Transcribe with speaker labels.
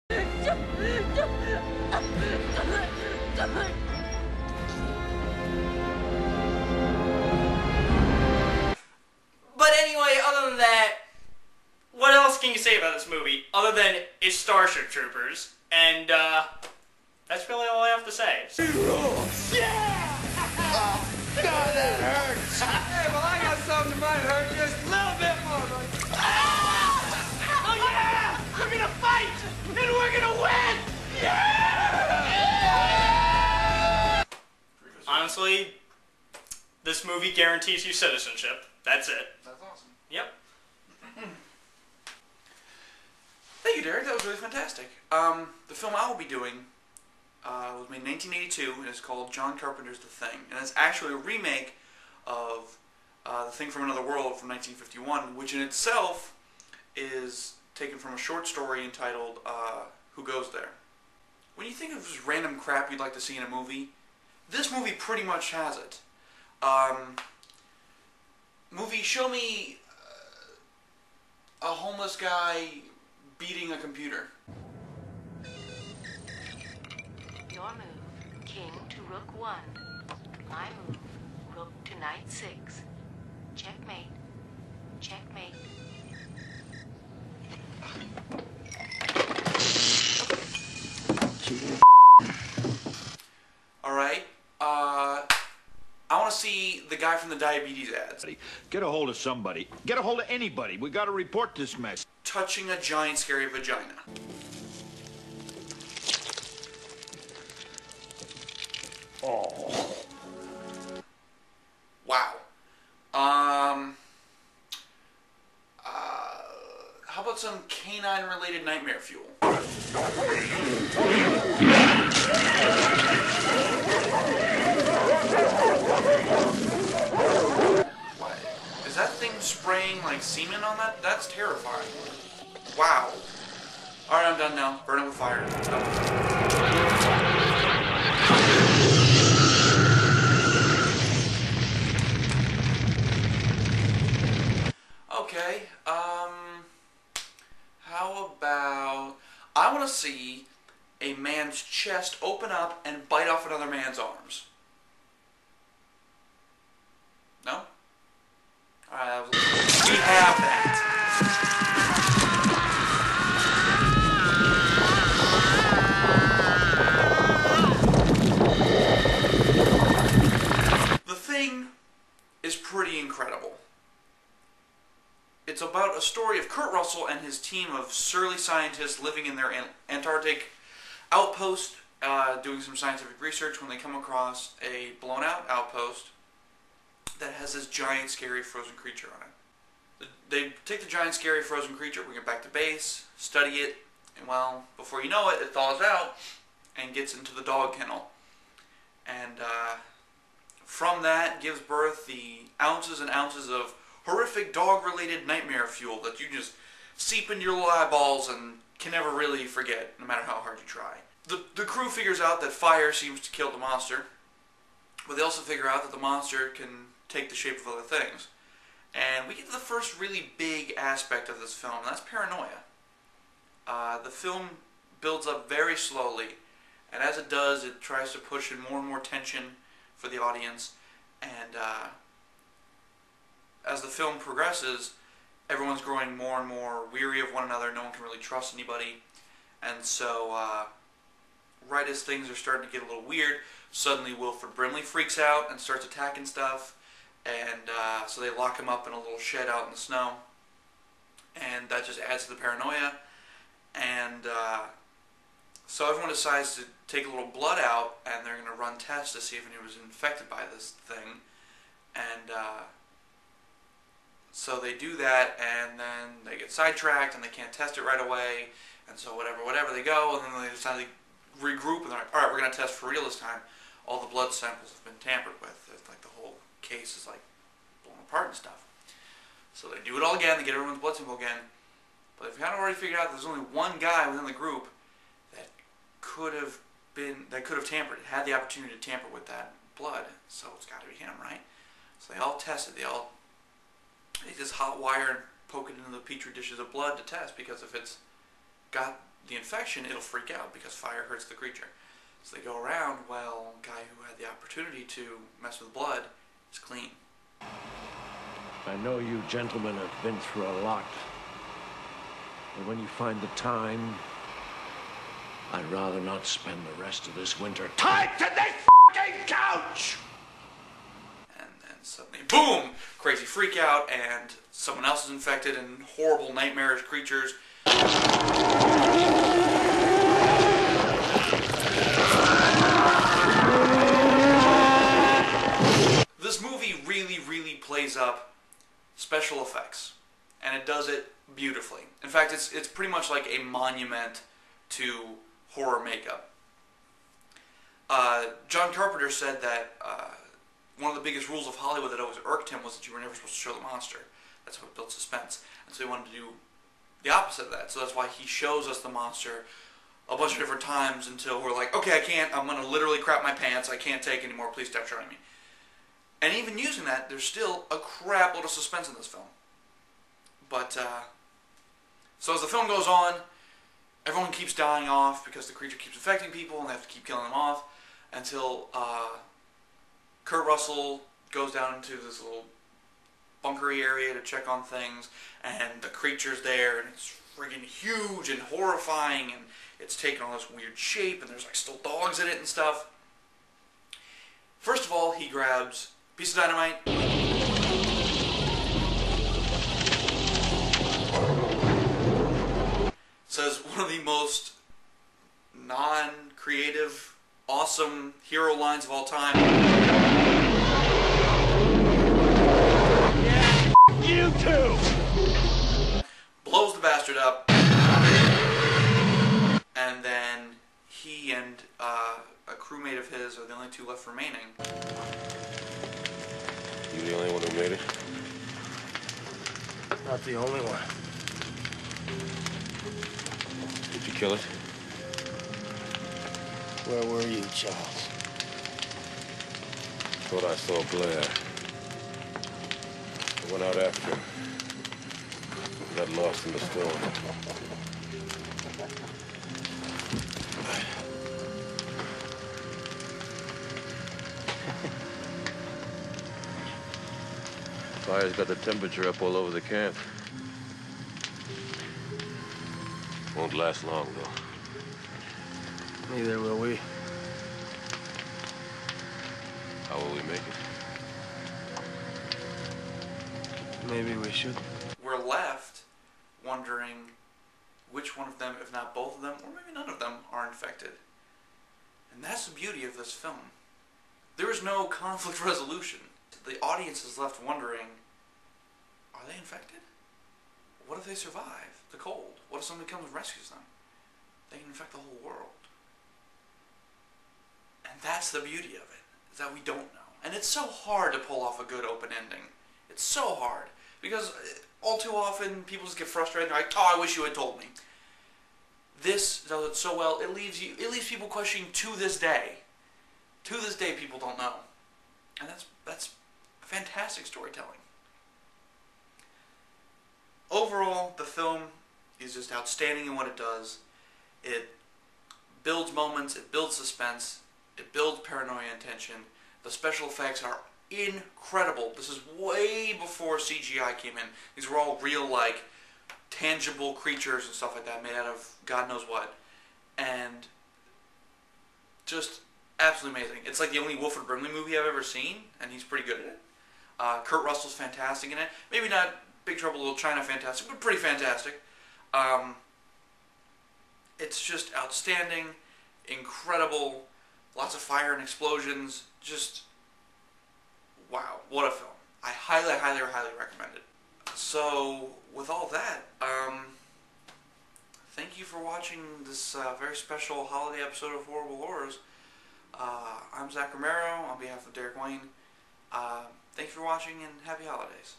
Speaker 1: But anyway, other than that, what else can you say about this movie other than it's Starship Troopers? And that's really all I have to say.
Speaker 2: Yeah! Oh, God, that hurts. Hey, well, I got something that might hurt just a little bit more, buddy. Ah! Oh, yeah! We're gonna fight, and we're gonna win! Yeah!
Speaker 1: Honestly, this movie guarantees you citizenship. That's it.
Speaker 3: That's awesome.
Speaker 1: Yep.
Speaker 3: Thank you, Derek. That was really fantastic. The film I will be doing was made in 1982, and it's called John Carpenter's The Thing. And it's actually a remake of The Thing from Another World from 1951, which in itself is taken from a short story entitled Who Goes There? When you think of just random crap you'd like to see in a movie, this movie pretty much has it. Movie, show me a homeless guy beating a computer.
Speaker 4: Your move, king to rook 1. My move, rook to knight 6. Checkmate. Checkmate.
Speaker 3: Alright, I want to see the guy from the diabetes ads.
Speaker 5: Get a hold of somebody. Get a hold of anybody. We got to report this mess.
Speaker 3: Touching a giant scary vagina.
Speaker 5: Oh.
Speaker 3: Wow. How about some canine-related nightmare fuel? Is that thing spraying like semen on that? That's terrifying. Wow. Alright, I'm done now. Burn it with fire. Okay, how about... I want to see a man's chest open up and bite off another man's arms. No? Alright, we have that. The Thing is pretty incredible. It's about a story of Kurt Russell and his team of surly scientists living in their Antarctic outpost, doing some scientific research when they come across a blown out outpost that has this giant scary frozen creature on it. They take the giant scary frozen creature, bring it back to base, study it, and well, before you know it, it thaws out and gets into the dog kennel. And from that gives birth the ounces and ounces of horrific dog-related nightmare fuel that you just seep into your little eyeballs and can never really forget, no matter how hard you try. The crew figures out that fire seems to kill the monster, but they also figure out that the monster can take the shape of other things. And we get to the first really big aspect of this film, and that's paranoia. The film builds up very slowly, and as it does, it tries to push in more and more tension for the audience, and as the film progresses, everyone's growing more and more weary of one another. No one can really trust anybody. And so, right as things are starting to get a little weird, suddenly Wilford Brimley freaks out and starts attacking stuff. And so they lock him up in a little shed out in the snow. And that just adds to the paranoia. And so everyone decides to take a little blood out, and they're going to run tests to see if anyone was infected by this thing. And so they do that, and then they get sidetracked, and they can't test it right away, and so whatever they go, and then they decide to regroup, and they're like, alright, we're going to test for real this time. All the blood samples have been tampered with. It's like the whole case is like blown apart and stuff. So they do it all again, they get everyone's blood sample again, but they've kind of already figured out there's only one guy within the group that could have tampered, had the opportunity to tamper with that blood, so it's got to be him, right? So they all tested, they take this hot wire and poke it into the petri dishes of blood to test, because if it's got the infection, it'll freak out because fire hurts the creature. So they go around, well, a guy who had the opportunity to mess with blood is clean.
Speaker 6: I know you gentlemen have been through a lot. But when you find the time, I'd rather not spend the rest of this winter tied to this f***ing couch!
Speaker 3: And then suddenly, boom! Crazy freak out, and someone else is infected, and horrible, nightmarish creatures. This movie really, really plays up special effects, and it does it beautifully. In fact, it's pretty much like a monument to horror makeup. John Carpenter said that one of the biggest rules of Hollywood that always irked him was that you were never supposed to show the monster. That's what built suspense. And so he wanted to do the opposite of that. So that's why he shows us the monster a bunch of different times until we're like, okay, I can't, I'm going to literally crap my pants, I can't take anymore, please stop showing me. And even using that, there's still a crap load of suspense in this film. But, so as the film goes on, everyone keeps dying off because the creature keeps infecting people and they have to keep killing them off until Kurt Russell goes down into this little bunkery area to check on things, and the creature's there, and it's friggin' huge and horrifying, and it's taking on this weird shape, and there's like still dogs in it and stuff. First of all, he grabs a piece of dynamite, says one of the most non-creative, awesome hero lines of all time.
Speaker 6: Yeah, you too!
Speaker 3: Blows the bastard up, and then he and a crewmate of his are the only two left remaining.
Speaker 7: You the only one who made it?
Speaker 6: Not the only one.
Speaker 7: Did you kill it?
Speaker 6: Where were you, Charles?
Speaker 7: Thought I saw Blair. I went out after him. Got lost in the storm. Fire's got the temperature up all over the camp. Won't last long, though.
Speaker 6: Neither will we.
Speaker 7: How will we make it?
Speaker 6: Maybe we should.
Speaker 3: We're left wondering which one of them, if not both of them, or maybe none of them, are infected. And that's the beauty of this film. There is no conflict resolution. The audience is left wondering, are they infected? What if they survive the cold? What if somebody comes and rescues them? They can infect the whole world. And that's the beauty of it, is that we don't know. And it's so hard to pull off a good open ending. It's so hard. Because all too often, people just get frustrated. They're like, oh, I wish you had told me. This does it so well. It leaves people questioning to this day. To this day, people don't know. And that's fantastic storytelling. Overall, the film is just outstanding in what it does. It builds moments, it builds suspense, it builds paranoia and tension. The special effects are incredible. This is way before CGI came in. These were all real, like, tangible creatures and stuff like that, made out of God knows what. And just absolutely amazing. It's like the only Wilford Brimley movie I've ever seen, and he's pretty good at it. Kurt Russell's fantastic in it. Maybe not Big Trouble in Little China fantastic, but pretty fantastic. It's just outstanding, incredible, lots of fire and explosions. Just, wow, what a film. I highly, highly, highly recommend it. So, with all that, thank you for watching this very special holiday episode of Horrible Horrors. I'm Zach Romero on behalf of Derek Wayne. Thanks for watching and happy holidays.